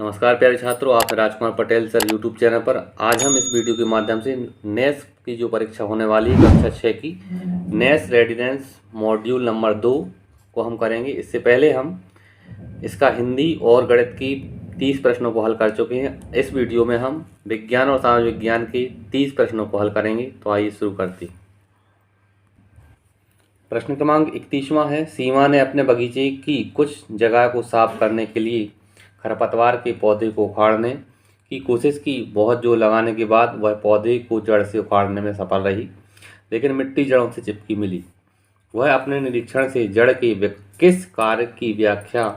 नमस्कार प्यारे छात्रों, आप Rajkumar Patel sir YouTube channel पर। आज हम इस वीडियो के माध्यम से नेस की जो परीक्षा होने वाली है कक्षा 6 की नेस रेडिडेंस मॉड्यूल नंबर 2 को हम करेंगे। इससे पहले हम इसका हिंदी और गणित की 30 प्रश्नों को हल कर चुके हैं। इस वीडियो में हम विज्ञान और सामाजिक विज्ञान के 30 प्रश्नों को हल करेंगे। तो आइए शुरू करते हैं। प्रश्न क्रमांक 31वां है, सीमा ने अपने बगीचे की कुछ जगह को साफ करने के लिए खरपतवार के पौधे को उखाड़ने की कोशिश की। बहुत जोर लगाने के बाद वह पौधे को जड़ से उखाड़ने में सफल रही, लेकिन मिट्टी जड़ों से चिपकी मिली। वह अपने निरीक्षण से जड़ के किस कार्य की व्याख्या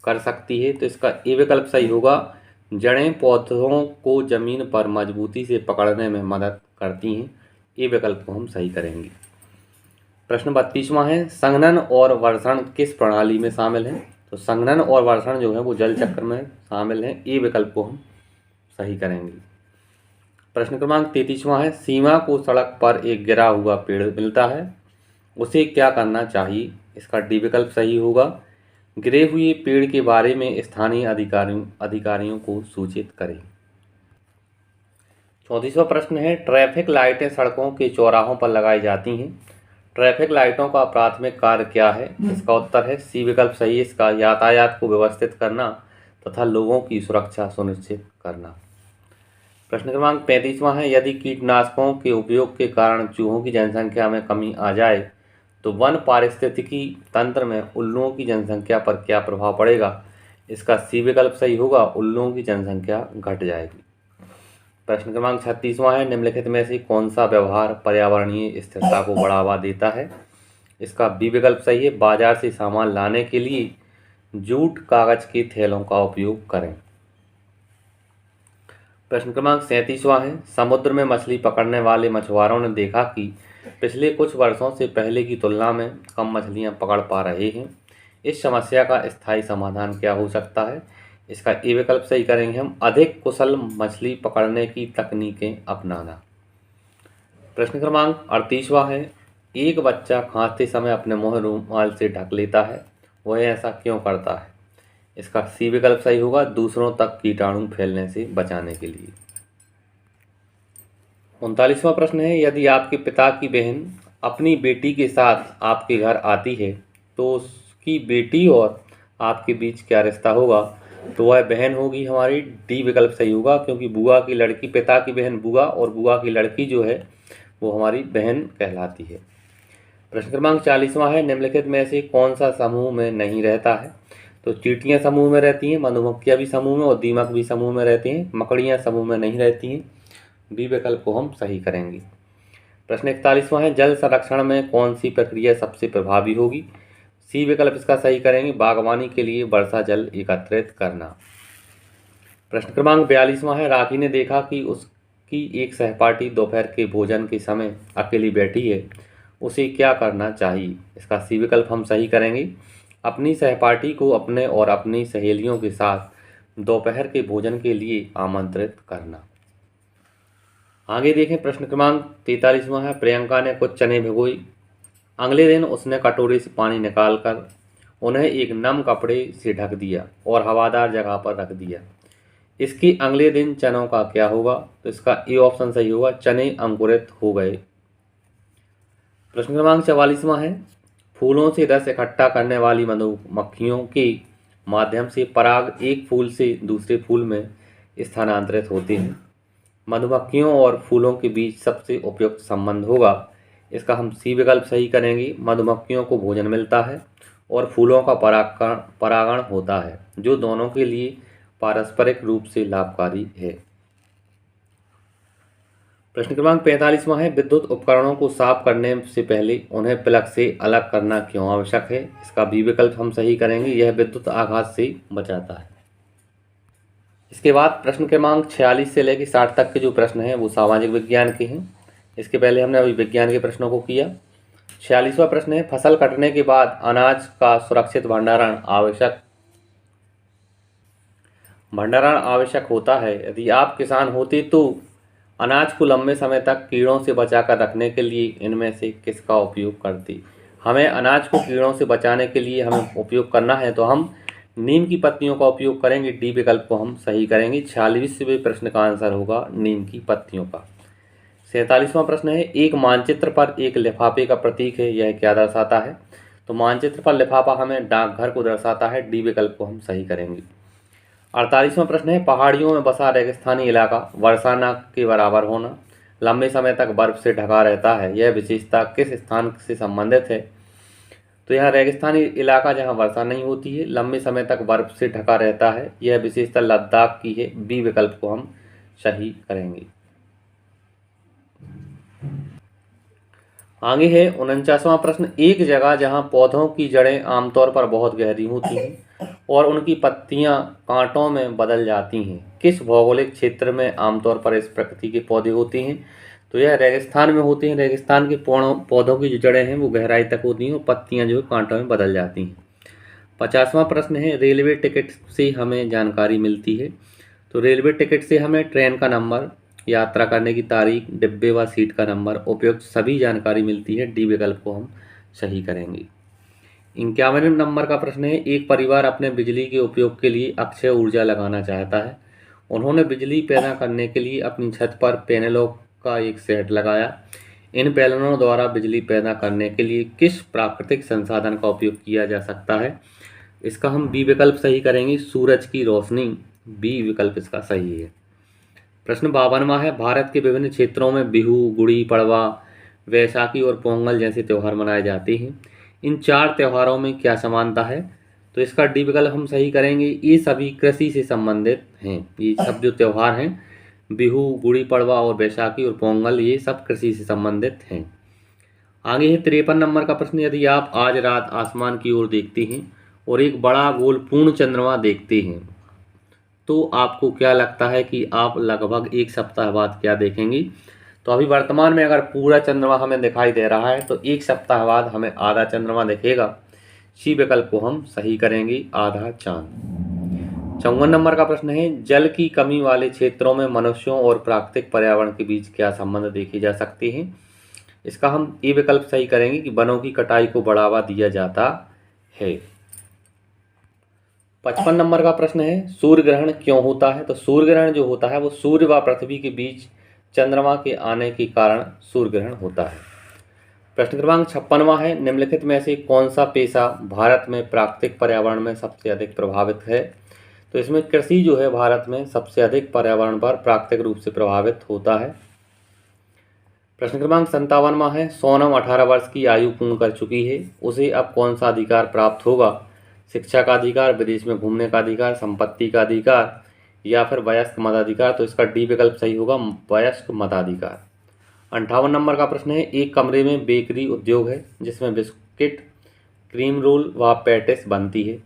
कर सकती है? तो इसका ए विकल्प सही होगा। जड़ें पौधों को जमीन पर मजबूती से पकड़ने में मदद करती हैं। ए विकल्प को हम सही करेंगे। प्रश्न 32वां है, संघनन और वर्षण किस प्रणाली में शामिल है? तो संघनन और वर्षण जो है वो जल चक्र में शामिल है। ए विकल्प को हम सही करेंगे। प्रश्न क्रमांक 33वां है, सीमा को सड़क पर एक गिरा हुआ पेड़ मिलता है, उसे क्या करना चाहिए? इसका डी विकल्प सही होगा। गिरे हुए पेड़ के बारे में स्थानीय अधिकारियों को सूचित करें। 34वां प्रश्न है, ट्रैफिक लाइटें सड़कों के चौराहों पर लगाई जाती हैं। ट्रैफिक लाइटों का प्राथमिक कार्य क्या है? इसका उत्तर है सी विकल्प सही है। इसका यातायात को व्यवस्थित करना तथा लोगों की सुरक्षा सुनिश्चित करना। प्रश्न क्रमांक 35वां है, यदि कीटनाशकों के उपयोग के कारण चूहों की जनसंख्या में कमी आ जाए तो वन पारिस्थितिकी तंत्र में उल्लुओं की जनसंख्या पर क्या प्रभाव पड़ेगा? इसका सी विकल्प सही होगा। उल्लुओं की जनसंख्या घट जाएगी। प्रश्न क्रमांक 36वां है, निम्नलिखित में से कौन सा व्यवहार पर्यावरणीय स्थिरता को बढ़ावा देता है? इसका बी विकल्प सही है। बाजार से सामान लाने के लिए जूट कागज के थैलों का उपयोग करें। प्रश्न क्रमांक 37वां है, समुद्र में मछली पकड़ने वाले मछुआरों ने देखा कि पिछले कुछ वर्षों से पहले की तुलना में कम मछलियां पकड़ पा रहे हैं। इस समस्या का स्थायी समाधान क्या हो सकता है? इसका ए विकल्प सही करेंगे हम। अधिक कुशल मछली पकड़ने की तकनीकें अपनाना। प्रश्न क्रमांक 38वां है, एक बच्चा खांसते समय अपने मुंह रुमाल से ढक लेता है, वह ऐसा क्यों करता है? इसका सी विकल्प सही होगा। दूसरों तक कीटाणु फैलने से बचाने के लिए। 39वां प्रश्न है, यदि आपके पिता की बहन अपनी बेटी के साथ आपके घर आती है तो उसकी बेटी और आपके बीच क्या रिश्ता होगा? तो वह बहन होगी हमारी। डी विकल्प सही होगा, क्योंकि बुआ की लड़की, पिता की बहन बुआ और बुआ की लड़की जो है वो हमारी बहन कहलाती है। प्रश्न क्रमांक 40वां है, निम्नलिखित में से कौन सा समूह में नहीं रहता है? तो चींटियां समूह में रहती हैं, मधुमक्खियां भी समूह में और दीमक भी समूह में रहती हैं। मकड़ियां समूह में नहीं रहती हैं। बी विकल्प को हम सही करेंगे। प्रश्न 41वां है, जल संरक्षण में कौन सी प्रक्रिया सबसे प्रभावी होगी? सी विकल्प इसका सही करेंगे। बागवानी के लिए वर्षा जल एकत्रित करना। प्रश्न क्रमांक 42वां है, राखी ने देखा कि उसकी एक सहपाठी दोपहर के भोजन के समय अकेली बैठी है, उसे क्या करना चाहिए? इसका सी विकल्प हम सही करेंगे। अपनी सहपाठी को अपने और अपनी सहेलियों के साथ दोपहर के भोजन के लिए आमंत्रित करना। आगे देखें। प्रश्न क्रमांक 43वां है, प्रियंका ने कुछ चने भिगोए। अगले दिन उसने कटोरे से पानी निकालकर उन्हें एक नम कपड़े से ढक दिया और हवादार जगह पर रख दिया। इसके अगले दिन चनों का क्या होगा? तो इसका ए ऑप्शन सही होगा। चने अंकुरित हो गए। प्रश्न क्रमांक 44वां है, फूलों से रस इकट्ठा करने वाली मधुमक्खियों के माध्यम से पराग एक फूल से दूसरे फूल में स्थानांतरित होते हैं। मधुमक्खियों और फूलों के बीच सबसे उपयुक्त संबंध होगा। इसका हम सी विकल्प सही करेंगे। मधुमक्खियों को भोजन मिलता है और फूलों का परागण होता है, जो दोनों के लिए पारस्परिक रूप से लाभकारी है। प्रश्न क्रमांक 45वां है, विद्युत उपकरणों को साफ करने से पहले उन्हें प्लग से अलग करना क्यों आवश्यक है? इसका बी विकल्प हम सही करेंगे। यह विद्युत आघात से बचाता है। इसके बाद प्रश्न क्रमांक 46 से लेकर 60 तक के जो प्रश्न हैं वो सामाजिक विज्ञान के हैं। इसके पहले हमने अभी विज्ञान के प्रश्नों को किया। 46वां प्रश्न है, फसल कटने के बाद अनाज का सुरक्षित भंडारण आवश्यक होता है। यदि आप किसान होते तो अनाज को लंबे समय तक कीड़ों से बचाकर रखने के लिए इनमें से किसका उपयोग करते? हमें अनाज को कीड़ों से बचाने के लिए हमें उपयोग करना है तो हम नीम की पत्तियों का उपयोग करेंगे, डी विकल्प को हम सही करेंगे। 46वें प्रश्न का आंसर होगा नीम की पत्तियों का। 47वां प्रश्न है, एक मानचित्र पर एक लिफाफे का प्रतीक है, यह क्या दर्शाता है? तो मानचित्र पर लिफाफा हमें डाकघर को दर्शाता है, डी विकल्प को हम सही करेंगे। 48वां प्रश्न है, पहाड़ियों में बसा रेगिस्तानी इलाका वर्षा न के बराबर होना, लंबे समय तक बर्फ से ढका रहता है, यह विशेषता किस स्थान से संबंधित है? तो यहाँ रेगिस्तानी इलाका जहाँ वर्षा नहीं होती है, लंबे समय तक बर्फ से ढका रहता है, यह विशेषता लद्दाख की है, बी विकल्प को हम सही करेंगे। आगे है 49वां प्रश्न, एक जगह जहाँ पौधों की जड़ें आमतौर पर बहुत गहरी होती हैं और उनकी पत्तियां कांटों में बदल जाती हैं, किस भौगोलिक क्षेत्र में आमतौर पर इस प्रकृति के पौधे होते हैं? तो यह रेगिस्तान में होते हैं। रेगिस्तान के पौधों की जो जड़ें हैं वो गहराई तक होती हैं और पत्तियां जो है कांटों में बदल जाती हैं। 50वां प्रश्न है, रेलवे टिकट से हमें जानकारी मिलती है। तो रेलवे टिकट से हमें ट्रेन का नंबर, यात्रा करने की तारीख, डिब्बे व सीट का नंबर, उपयुक्त सभी जानकारी मिलती है, डी विकल्प को हम सही करेंगे। 51वें नंबर का प्रश्न है, एक परिवार अपने बिजली के उपयोग के लिए अक्षय ऊर्जा लगाना चाहता है। उन्होंने बिजली पैदा करने के लिए अपनी छत पर पैनलों का एक सेट लगाया। इन पैनलों द्वारा बिजली पैदा करने के लिए किस प्राकृतिक संसाधन का उपयोग किया जा सकता है? इसका हम बी विकल्प सही करेंगे, सूरज की रोशनी, बी विकल्प इसका सही है। प्रश्न 52वां है, भारत के विभिन्न क्षेत्रों में बिहू, गुड़ी पड़वा, वैसाखी और पोंगल जैसे त्यौहार मनाए जाते हैं। इन चार त्योहारों में क्या समानता है? तो इसका डी विकल्प हम सही करेंगे, ये सभी कृषि से संबंधित हैं। ये सब जो त्यौहार हैं, बिहू, गुड़ी पड़वा और वैसाखी और पोंगल, ये सब कृषि से संबंधित हैं। आगे है 53 नंबर का प्रश्न, यदि आप आज रात आसमान की ओर देखते हैं और एक बड़ा गोल पूर्ण चंद्रमा देखते हैं तो आपको क्या लगता है कि आप लगभग एक सप्ताह बाद क्या देखेंगे? तो अभी वर्तमान में अगर पूरा चंद्रमा हमें दिखाई दे रहा है तो एक सप्ताह बाद हमें आधा चंद्रमा दिखेगा, सी विकल्प को हम सही करेंगे, आधा चांद। 54 नंबर का प्रश्न है, जल की कमी वाले क्षेत्रों में मनुष्यों और प्राकृतिक पर्यावरण के बीच क्या संबंध देखे जा सकते हैं? इसका हम ए विकल्प सही करेंगे कि वनों की कटाई को बढ़ावा दिया जाता है। 55 नंबर का प्रश्न है, सूर्य ग्रहण क्यों होता है? तो सूर्य ग्रहण जो होता है वो सूर्य व पृथ्वी के बीच चंद्रमा के आने के कारण सूर्य ग्रहण होता है। प्रश्न क्रमांक 56वां है, निम्नलिखित में से कौन सा पेशा भारत में प्राकृतिक पर्यावरण में सबसे अधिक प्रभावित है? तो इसमें कृषि जो है भारत में सबसे अधिक पर्यावरण पर प्राकृतिक रूप से प्रभावित होता है। प्रश्न क्रमांक 57वां है, सोनम 18 वर्ष की आयु पूर्ण कर चुकी है, उसे अब कौन सा अधिकार प्राप्त होगा? शिक्षा का अधिकार, विदेश में घूमने का अधिकार, संपत्ति का अधिकार या फिर वयस्क मताधिकार? तो इसका डी विकल्प सही होगा, वयस्क मताधिकार। 58 नंबर का प्रश्न है, एक कमरे में बेकरी उद्योग है जिसमें बिस्किट, क्रीम रोल व पैटिस बनती है।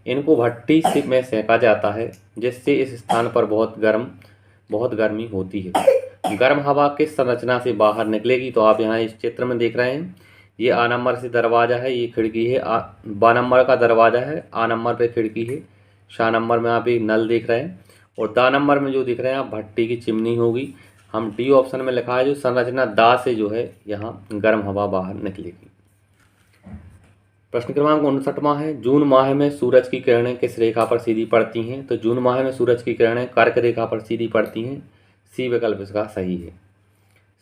इनको भट्टी से में सेका जाता है जिससे इस स्थान पर बहुत गर्मी होती है। गर्म हवा किस संरचना से बाहर निकलेगी? तो आप यहाँ इस चित्र में देख रहे हैं, ये आ नंबर से दरवाज़ा है, ये खिड़की है, बा नंबर का दरवाज़ा है, आ नंबर पे खिड़की है, शाह नंबर में आप एक नल देख रहे हैं और दा नंबर में जो दिख रहे हैं आप भट्टी की चिमनी होगी। हम डी ऑप्शन में लिखा है जो संरचना दा से जो है यहाँ गर्म हवा बाहर निकलेगी। प्रश्न क्रमांक 59वां है, जून माह में सूरज की किरणें किस रेखा पर सीधी पड़ती हैं? तो जून माह में सूरज की किरणें कर्क रेखा पर सीधी पड़ती हैं, सी विकल्प इसका सही है।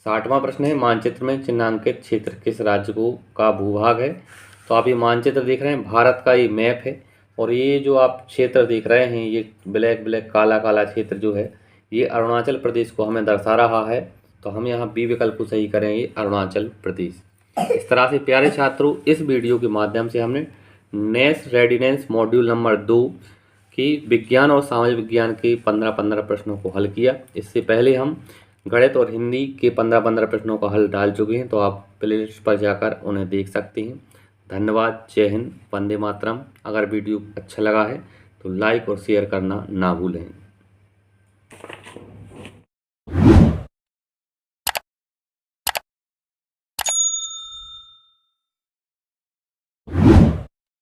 60वां प्रश्न है, मानचित्र में चिन्हांकित क्षेत्र किस राज्य का भूभाग है? तो आप ये मानचित्र देख रहे हैं, भारत का ये मैप है और ये जो आप क्षेत्र देख रहे हैं, ये ब्लैक काला काला क्षेत्र जो है ये अरुणाचल प्रदेश को हमें दर्शा रहा है, तो हम यहाँ बी विकल्प को सही करेंगे, अरुणाचल प्रदेश। इस तरह से प्यारे छात्रों, इस वीडियो के माध्यम से हमने नेस रेडिनेंस मॉड्यूल नंबर 2 की विज्ञान और सामाजिक विज्ञान के 15-15 प्रश्नों को हल किया। इससे पहले हम गणित और हिंदी के 15-15 प्रश्नों का हल डाल चुके हैं, तो आप प्लेलिस्ट पर जाकर उन्हें देख सकते हैं। धन्यवाद, जय हिंद, वंदे मातरम। अगर वीडियो अच्छा लगा है तो लाइक और शेयर करना ना भूलें।